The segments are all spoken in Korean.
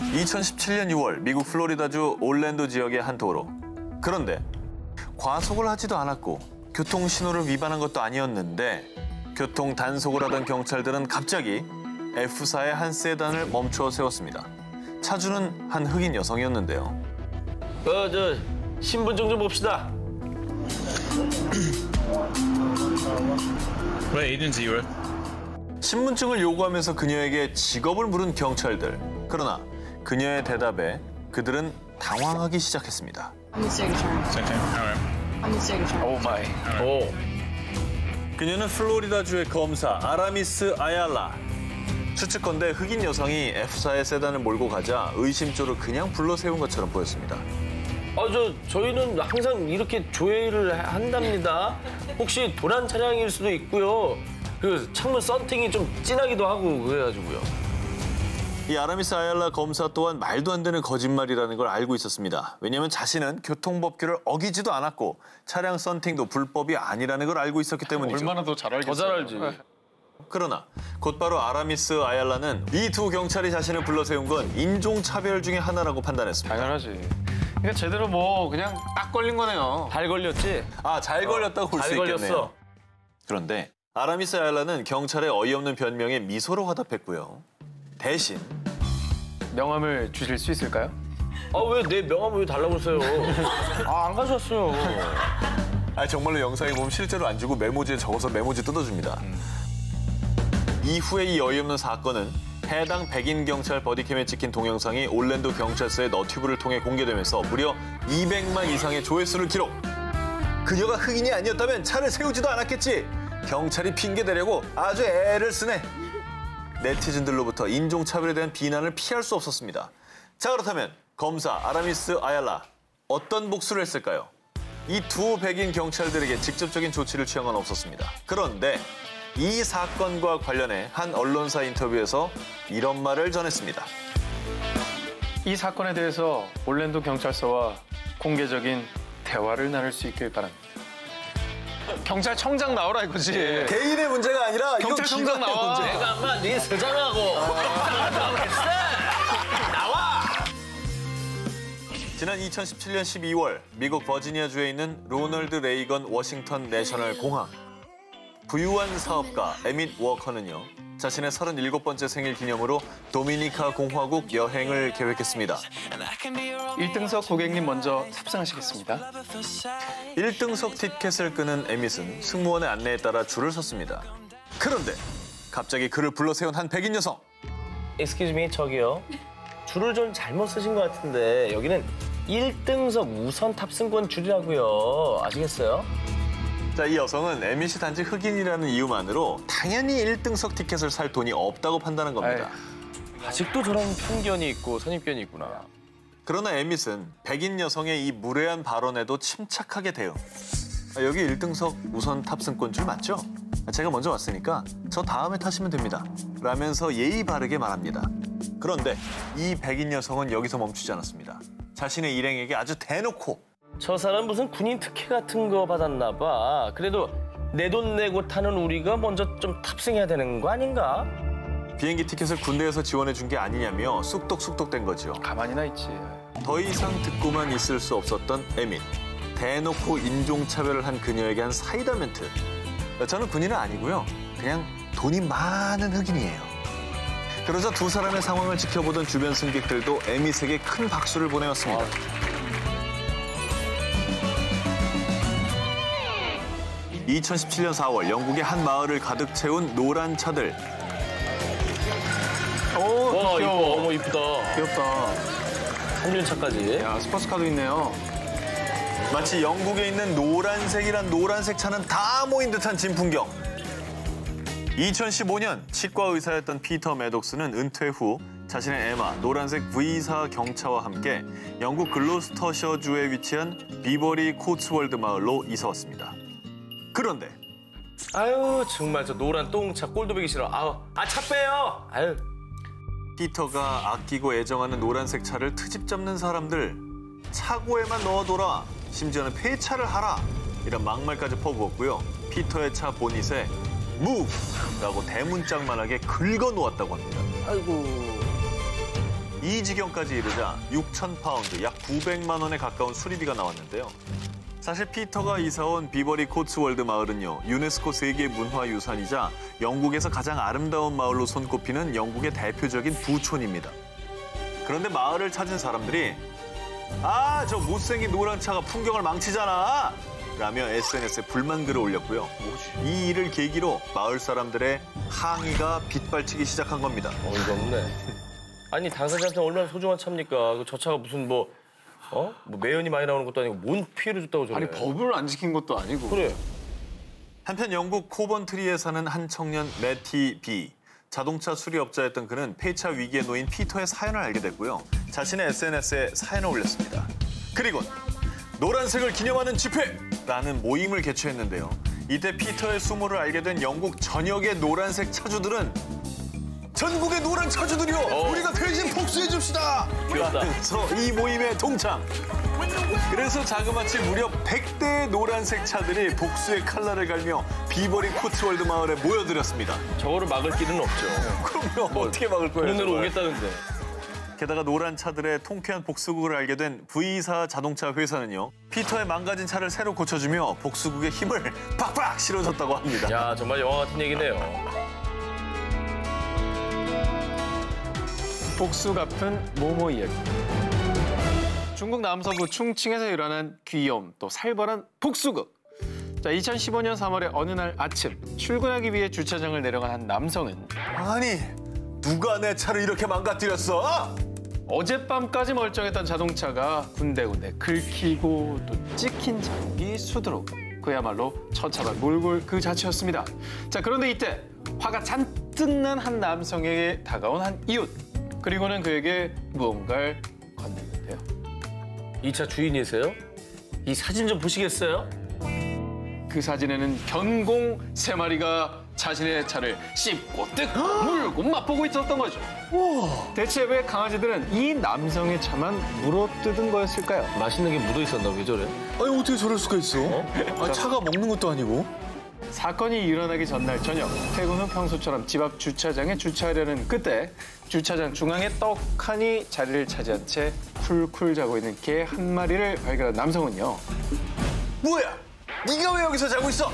2017년 6월 미국 플로리다주 올랜도 지역의 한 도로. 그런데 과속을 하지도 않았고 교통 신호를 위반한 것도 아니었는데 교통 단속을 하던 경찰들은 갑자기 F사의 한 세단을 멈춰 세웠습니다. 차주는 한 흑인 여성이었는데요. 신분증 좀 봅시다. What agency you were? 신분증을 요구하면서 그녀에게 직업을 물은 경찰들. 그러나 그녀의 대답에 그들은 당황하기 시작했습니다. I need signature. Second. All right. I need signature. Oh my. 그녀는 플로리다주의 검사 아라미스 아얄라. 추측컨대 흑인 여성이 F사의 세단을 몰고 가자 의심조로 그냥 불러 세운 것처럼 보였습니다. 저희는 항상 이렇게 조회를 한답니다. 혹시 도난 차량일 수도 있고요. 그 창문 썬팅이 좀 진하기도 하고 그래가지고요. 이 아라미스 아얄라 검사 또한 말도 안 되는 거짓말이라는 걸 알고 있었습니다. 왜냐하면 자신은 교통법규를 어기지도 않았고 차량 썬팅도 불법이 아니라는 걸 알고 있었기 때문이죠. 얼마나 더 잘 알겠어요. 더 잘 알지. 그러나 곧바로 아라미스 아얄라는 이 두 경찰이 자신을 불러 세운 건 인종차별 중에 하나라고 판단했습니다. 당연하지. 그러니까 제대로 뭐 그냥 딱 걸린 거네요. 잘 걸렸지? 잘 걸렸다고 볼 수 잘 있겠네요. 걸렸어. 그런데 아라미스 아얄라는 경찰의 어이없는 변명에 미소로 화답했고요. 대신 명함을 주실 수 있을까요? 왜 내 명함을 왜 달라고 그러세요? 안 가져왔어요. 정말로 영상에 보면 실제로 안 주고 메모지에 적어서 메모지 뜯어줍니다. 이후에 이 어이없는 사건은 해당 백인 경찰 버디캠에 찍힌 동영상이 올랜도 경찰서의 너튜브를 통해 공개되면서 무려 200만 이상의 조회수를 기록. 그녀가 흑인이 아니었다면 차를 세우지도 않았겠지. 경찰이 핑계대려고 아주 애를 쓰네. 네티즌들로부터 인종차별에 대한 비난을 피할 수 없었습니다. 자, 그렇다면 검사 아라미스 아얄라 어떤 복수를 했을까요? 이 두 백인 경찰들에게 직접적인 조치를 취한 건 없었습니다. 그런데 이 사건과 관련해 한 언론사 인터뷰에서 이런 말을 전했습니다. 이 사건에 대해서 올랜도 경찰서와 공개적인 대화를 나눌 수 있길 바랍니다. 경찰청장 나오라 이거지. 개인의 문제가 아니라 경찰청장 나와. 문제야. 내가 아마 네 서장하고 나오겠어. 나와. 지난 2017년 12월 미국 버지니아주에 있는 로널드 레이건 워싱턴 내셔널 공항. 부유한 사업가 에밋 워커는요. 자신의 37번째 생일 기념으로 도미니카 공화국 여행을 계획했습니다. 1등석 고객님 먼저 탑승하시겠습니다. 1등석 티켓을 끄는 에밋은 승무원의 안내에 따라 줄을 섰습니다. 그런데 갑자기 그를 불러세운 한 백인 여성. Excuse me, 저기요. 줄을 좀 잘못 쓰신 것 같은데 여기는 1등석 우선 탑승권 줄이라고요. 아시겠어요? 자, 이 여성은 에밋이 단지 흑인이라는 이유만으로 당연히 1등석 티켓을 살 돈이 없다고 판단한 겁니다. 아직도 저런 편견이 있고 선입견이 있구나. 그러나 에밋은 백인 여성의 이 무례한 발언에도 침착하게 대응. 여기 1등석 우선 탑승권 줄 맞죠? 제가 먼저 왔으니까 저 다음에 타시면 됩니다. 라면서 예의 바르게 말합니다. 그런데 이 백인 여성은 여기서 멈추지 않았습니다. 자신의 일행에게 아주 대놓고 저 사람 무슨 군인 특혜 같은 거 받았나 봐. 그래도 내 돈 내고 타는 우리가 먼저 좀 탑승해야 되는 거 아닌가? 비행기 티켓을 군대에서 지원해 준 게 아니냐며 쑥덕쑥덕댄 거죠. 가만히나 있지. 더 이상 듣고만 있을 수 없었던 에밋. 대놓고 인종차별을 한 그녀에게 한 사이다 멘트. 저는 군인은 아니고요. 그냥 돈이 많은 흑인이에요. 그러자 두 사람의 상황을 지켜보던 주변 승객들도 에밋에게 큰 박수를 보내왔습니다. 2017년 4월 영국의 한 마을을 가득 채운 노란 차들. 와, 이뻐. 어머, 이쁘다. 귀엽다. 3륜차까지. 야, 스포츠카도 있네요. 마치 영국에 있는 노란색이란 노란색 차는 다 모인 듯한 진풍경. 2015년 치과 의사였던 피터 매독스는 은퇴 후 자신의 에마 노란색 V사 경차와 함께 영국 글로스터셔주에 위치한 비버리 코츠월드 마을로 이사 왔습니다. 그런데 아유, 정말 저 노란 똥차 꼴도 보기 싫어. 차 빼요. 아유. 피터가 아끼고 애정하는 노란색 차를 트집 잡는 사람들, 차고에만 넣어둬라, 심지어는 폐차를 하라, 이런 막말까지 퍼부었고요. 피터의 차 보닛에 MOVE! 라고 대문짝만하게 긁어놓았다고 합니다. 아이고. 이 지경까지 이르자 6,000파운드, 약 900만 원에 가까운 수리비가 나왔는데요. 사실 피터가 이사온 비버리 코츠월드 마을은요, 유네스코 세계 문화유산이자 영국에서 가장 아름다운 마을로 손꼽히는 영국의 대표적인 부촌입니다. 그런데 마을을 찾은 사람들이 저 못생긴 노란 차가 풍경을 망치잖아! 라며 SNS에 불만글을 올렸고요. 이 일을 계기로 마을 사람들의 항의가 빗발치기 시작한 겁니다. 어이가 없네. 아니, 당사자한테 얼마나 소중한 차입니까? 저 차가 무슨 뭐 매연이 많이 나오는 것도 아니고 뭔 피해를 줬다고 저래. 아니 법을 안 지킨 것도 아니고. 그래. 한편 영국 코번트리에 사는 한 청년 매티 비. 자동차 수리업자였던 그는 폐차 위기에 놓인 피터의 사연을 알게 됐고요. 자신의 SNS에 사연을 올렸습니다. 그리고 노란색을 기념하는 집회라는 모임을 개최했는데요. 이때 피터의 수모를 알게 된 영국 전역의 노란색 차주들은 전국의 노란 차주들이요! 우리가 대신 복수해 줍시다! 라면서 이 모임에 동참. 그래서 자그마치 무려 100대의 노란색 차들이 복수의 칼날을 갈며 비버리 코츠월드 마을에 모여들었습니다. 저거를 막을 길은 없죠. 그럼요. 어떻게 막을 거예요? 본인으로 저걸? 오겠다는데. 게다가 노란 차들의 통쾌한 복수극을 알게 된 V사 자동차 회사는요. 피터의 망가진 차를 새로 고쳐주며 복수극의 힘을 팍팍 실어줬다고 합니다. 야, 정말 영화 같은 얘기네요. 복수 갚은 모모 이야기. 중국 남서부 충칭에서 일어난 귀여움 또 살벌한 복수극. 자, 2015년 3월의 어느 날 아침 출근하기 위해 주차장을 내려간 한 남성은 아니, 누가 내 차를 이렇게 망가뜨렸어? 어젯밤까지 멀쩡했던 자동차가 군데군데 긁히고 또 찍힌 장기 수두룩. 그야말로 처차만 몰골 그 자체였습니다. 자, 그런데 이때 화가 잔뜩 난 한 남성에게 다가온 한 이웃. 그리고는 그에게 무언가를 건넸는데요. 이 차 주인이세요? 이 사진 좀 보시겠어요? 그 사진에는 견공 3마리가 자신의 차를 씹고 뜯고 물고 맛보고 있었던 거죠. 대체 왜 강아지들은 이 남성의 차만 물어뜯은 거였을까요? 맛있는 게 묻어 있었나 왜 저래? 아니, 어떻게 저럴 수가 있어? 차가 먹는 것도 아니고. 사건이 일어나기 전날 저녁 퇴근 후 평소처럼 집 앞 주차장에 주차하려는 그때 주차장 중앙에 떡하니 자리를 차지한 채 쿨쿨 자고 있는 개 한 마리를 발견한 남성은요. 뭐야? 네가 왜 여기서 자고 있어?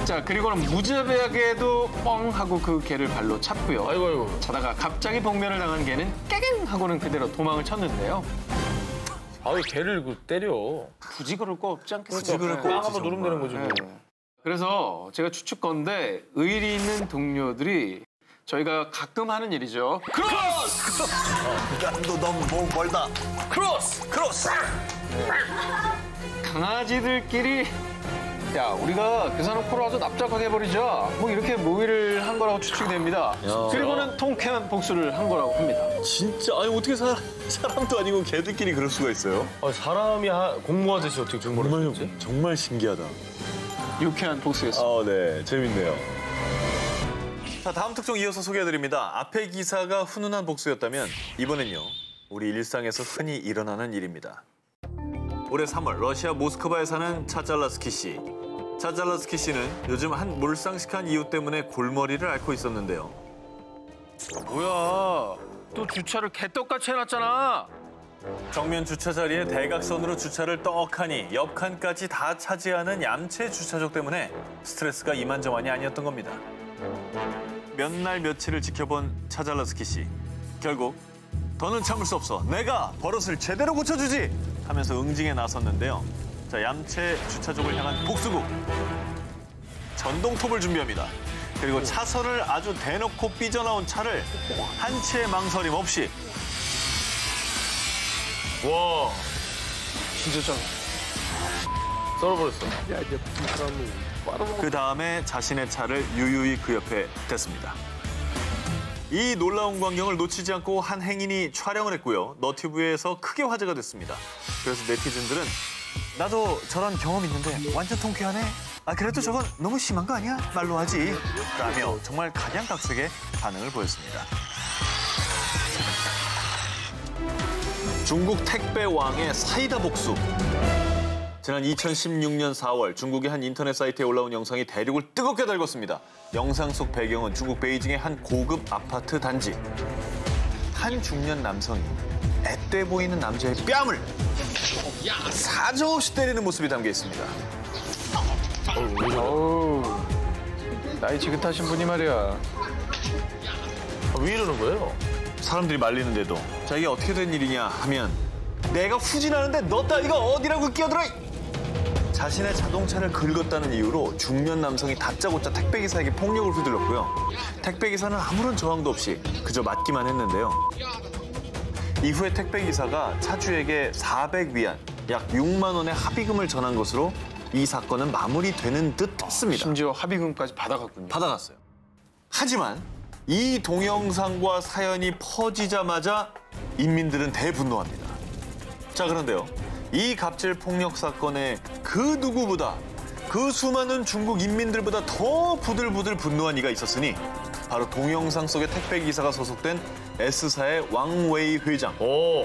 자, 그리고는 무자비하게도 뻥 하고 그 개를 발로 찼고요. 아이고. 자다가 갑자기 복면을 당한 개는 깨갱 하고는 그대로 도망을 쳤는데요. 아유, 개를 때려. 굳이 그럴 거 없지 않겠어요? 굳이 그럴 거 빵 없지, 한번 누르면 되는 거지 뭐. 네. 그래서 제가 추측건데 의리 있는 동료들이 저희가 가끔 하는 일이죠. 너 너무 멀다. 크로스! 강아지들끼리 야, 우리가 계산놓고 아주 납작하게 해버리자. 뭐 이렇게 모의를 한 거라고 추측이 됩니다. 그리고는 통쾌한 복수를 한 거라고 합니다. 진짜 아니 어떻게 사람도 아니고 개들끼리 그럴 수가 있어요? 사람이 공부하듯이 어떻게 공부를 했지? 정말 신기하다. 유쾌한 복수였습니다. 네, 재밌네요. 자, 다음 특종 이어서 소개해드립니다. 앞의 기사가 훈훈한 복수였다면 이번엔요, 우리 일상에서 흔히 일어나는 일입니다. 올해 3월 러시아 모스크바에 사는 차잘라스키 씨. 차잘라스키 씨는 요즘 한 몰상식한 이유 때문에 골머리를 앓고 있었는데요. 뭐야, 또 주차를 개떡같이 해놨잖아. 정면 주차 자리에 대각선으로 주차를 떡하니 옆 칸까지 다 차지하는 얌체 주차족 때문에 스트레스가 이만저만이 아니었던 겁니다. 몇 날 며칠을 지켜본 차잘라스키 씨. 결국 더는 참을 수 없어. 내가 버릇을 제대로 고쳐주지! 하면서 응징에 나섰는데요. 자, 얌체 주차족을 향한 복수국. 전동톱을 준비합니다. 그리고 차선을 아주 대놓고 삐져나온 차를 한 치의 망설임 없이 와, 진짜 짱. 썰어버렸어. 그 다음에 자신의 차를 유유히 그 옆에 댔습니다. 이 놀라운 광경을 놓치지 않고 한 행인이 촬영을 했고요. 너튜브에서 크게 화제가 됐습니다. 그래서 네티즌들은 나도 저런 경험 있는데 완전 통쾌하네. 그래도 저건 너무 심한 거 아니야? 말로 하지. 라며 정말 각양각색의 반응을 보였습니다. 중국 택배 왕의 사이다 복수. 지난 2016년 4월 중국의 한 인터넷 사이트에 올라온 영상이 대륙을 뜨겁게 달궜습니다. 영상 속 배경은 중국 베이징의 한 고급 아파트 단지. 한 중년 남성이 앳돼 보이는 남자의 뺨을 사정없이 때리는 모습이 담겨 있습니다. 어우, 나이 지긋하신 분이 말이야. 왜 이러는 거예요? 사람들이 말리는데도 자 이게 어떻게 된 일이냐 하면 내가 후진하는데 너 따위가 어디라고 끼어들어! 자신의 자동차를 긁었다는 이유로 중년 남성이 다짜고짜 택배기사에게 폭력을 휘둘렀고요. 택배기사는 아무런 저항도 없이 그저 맞기만 했는데요. 이후에 택배기사가 차주에게 400위안, 약 6만 원의 합의금을 전한 것으로 이 사건은 마무리되는 듯 했습니다. 심지어 합의금까지 받아갔군요. 받아갔어요. 하지만 이 동영상과 사연이 퍼지자마자 인민들은 대분노합니다. 자, 그런데요. 이 갑질 폭력 사건에 그 누구보다 그 수많은 중국 인민들보다 더 부들부들 분노한 이가 있었으니 바로 동영상 속의 택배기사가 소속된 S사의 왕웨이 회장. 오.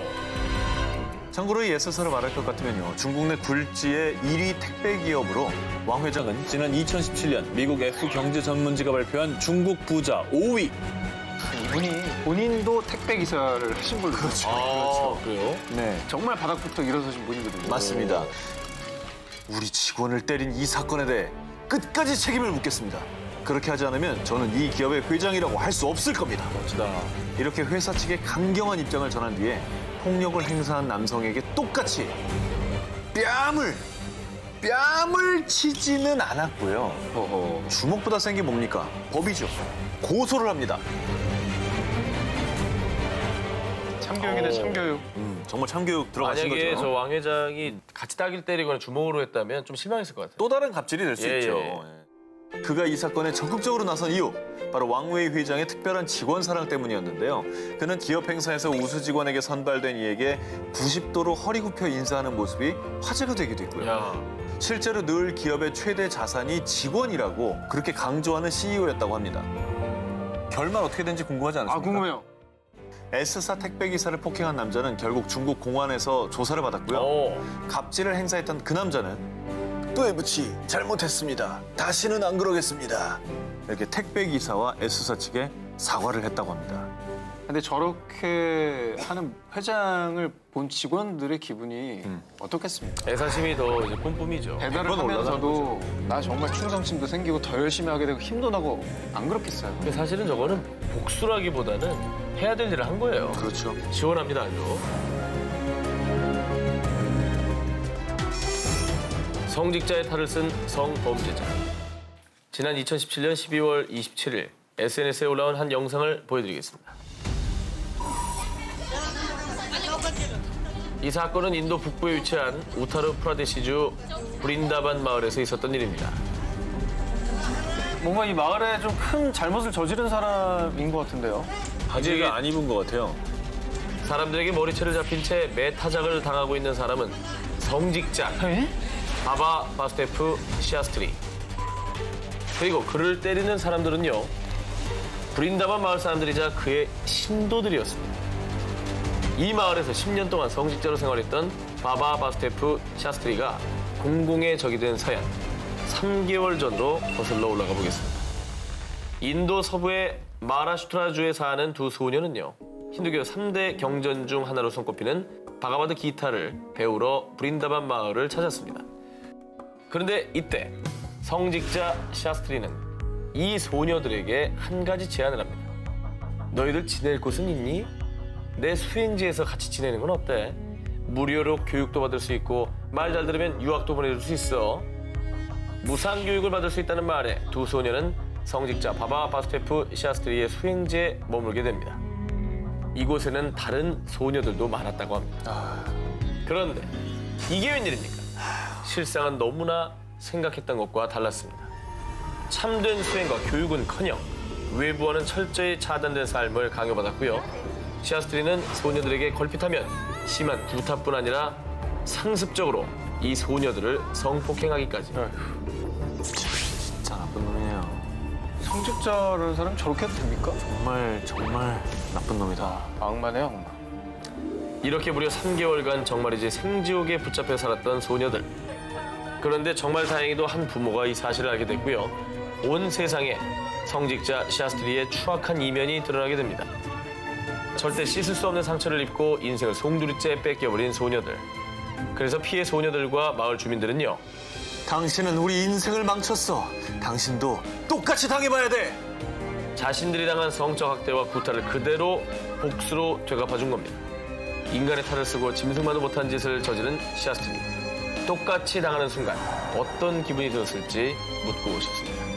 참고로 이 S사를 말할 것 같으면요. 중국 내 굴지의 1위 택배 기업으로 왕 회장은 지난 2017년 미국 F경제 전문지가 발표한 중국 부자 5위. 이분이 본인도 택배 기사를 하신 걸로. 그렇죠. 그래요? 네, 정말 바닥부터 일어서신 분이거든요. 맞습니다. 우리 직원을 때린 이 사건에 대해 끝까지 책임을 묻겠습니다. 그렇게 하지 않으면 저는 이 기업의 회장이라고 할 수 없을 겁니다. 멋지다. 이렇게 회사 측에 강경한 입장을 전한 뒤에 폭력을 행사한 남성에게 똑같이 뺨을 치지는 않았고요. 주먹보다 센 게 뭡니까? 법이죠. 고소를 합니다. 참교육이네, 참교육. 정말 참교육 들어가신 만약에 거죠. 저 왕 회장이 같이 따기를 때리거나 주먹으로 했다면 좀 실망했을 것 같아요. 또 다른 갑질이 될 수 예, 있죠. 예. 그가 이 사건에 적극적으로 나선 이유, 바로 왕웨이 회장의 특별한 직원 사랑 때문이었는데요. 그는 기업 행사에서 우수 직원에게 선발된 이에게 90도로 허리 굽혀 인사하는 모습이 화제가 되기도 했고요. 야. 실제로 늘 기업의 최대 자산이 직원이라고 그렇게 강조하는 CEO였다고 합니다. 결말 어떻게 된지 궁금하지 않습니까? 아, 궁금해요. S사 택배기사를 폭행한 남자는 결국 중국 공안에서 조사를 받았고요. 오. 갑질을 행사했던 그 남자는 또해부치 잘못했습니다. 다시는 안 그러겠습니다. 이렇게 택배기사와 S사 측에 사과를 했다고 합니다. 근데 저렇게 하는 회장을 본 직원들의 기분이 어떻겠습니까? 애사심이 더 이제 뿜뿜이죠. 배달을 한번 하면서도 나 정말 충성심도 생기고 더 열심히 하게 되고 힘도 나고 안 그렇겠어요? 근데 사실은 저거는 복수라기보다는 해야 될 일을 한 거예요. 그렇죠. 시원합니다, 아주. 성직자의 탈을 쓴 성범죄자. 지난 2017년 12월 27일 SNS에 올라온 한 영상을 보여드리겠습니다. 이 사건은 인도 북부에 위치한 우타르 프라데시주 브린다반 마을에서 있었던 일입니다. 뭔가 이 마을에 좀 큰 잘못을 저지른 사람인 것 같은데요. 바지가 안 입은 것 같아요. 사람들에게 머리채를 잡힌 채 매타작을 당하고 있는 사람은 성직자 바바 바스테프 시아스트리. 그리고 그를 때리는 사람들은요, 브린다반 마을 사람들이자 그의 신도들이었습니다. 이 마을에서 10년 동안 성직자로 생활했던 바바 바스테프 샤스트리가 공공의 적이 된 사연, 3개월 전으로 거슬러 올라가 보겠습니다. 인도 서부의 마하라슈트라주에 사는 두 소녀는요, 힌두교 3대 경전 중 하나로 손꼽히는 바가바드 기타를 배우러 브린다반 마을을 찾았습니다. 그런데 이때 성직자 샤스트리는 이 소녀들에게 한 가지 제안을 합니다. 너희들 지낼 곳은 있니? 내 수행지에서 같이 지내는 건 어때? 무료로 교육도 받을 수 있고 말 잘 들으면 유학도 보내줄 수 있어. 무상 교육을 받을 수 있다는 말에 두 소녀는 성직자 바바 바스테프 샤스트리의 수행지에 머물게 됩니다. 이곳에는 다른 소녀들도 많았다고 합니다. 그런데 이게 웬일입니까? 실상은 너무나 생각했던 것과 달랐습니다. 참된 수행과 교육은커녕 외부와는 철저히 차단된 삶을 강요받았고요. 시아스트리는 소녀들에게 걸핏하면 심한 구타뿐 아니라 상습적으로 이 소녀들을 성폭행하기까지. 진짜 나쁜 놈이네요. 성직자라는 사람 저렇게 해도 됩니까? 정말 나쁜 놈이다. 악마네, 악마. 이렇게 무려 3개월간 정말이지 생지옥에 붙잡혀 살았던 소녀들. 그런데 정말 다행히도 한 부모가 이 사실을 알게 됐고요. 온 세상에 성직자 시아스트리의 추악한 이면이 드러나게 됩니다. 절대 씻을 수 없는 상처를 입고 인생을 송두리째 뺏겨버린 소녀들. 그래서 피해 소녀들과 마을 주민들은요. 당신은 우리 인생을 망쳤어. 당신도 똑같이 당해봐야 돼. 자신들이 당한 성적 학대와 구타를 그대로 복수로 되갚아준 겁니다. 인간의 탈을 쓰고 짐승만도 못한 짓을 저지른 시아스트리. 똑같이 당하는 순간 어떤 기분이 들었을지 묻고 싶습니다.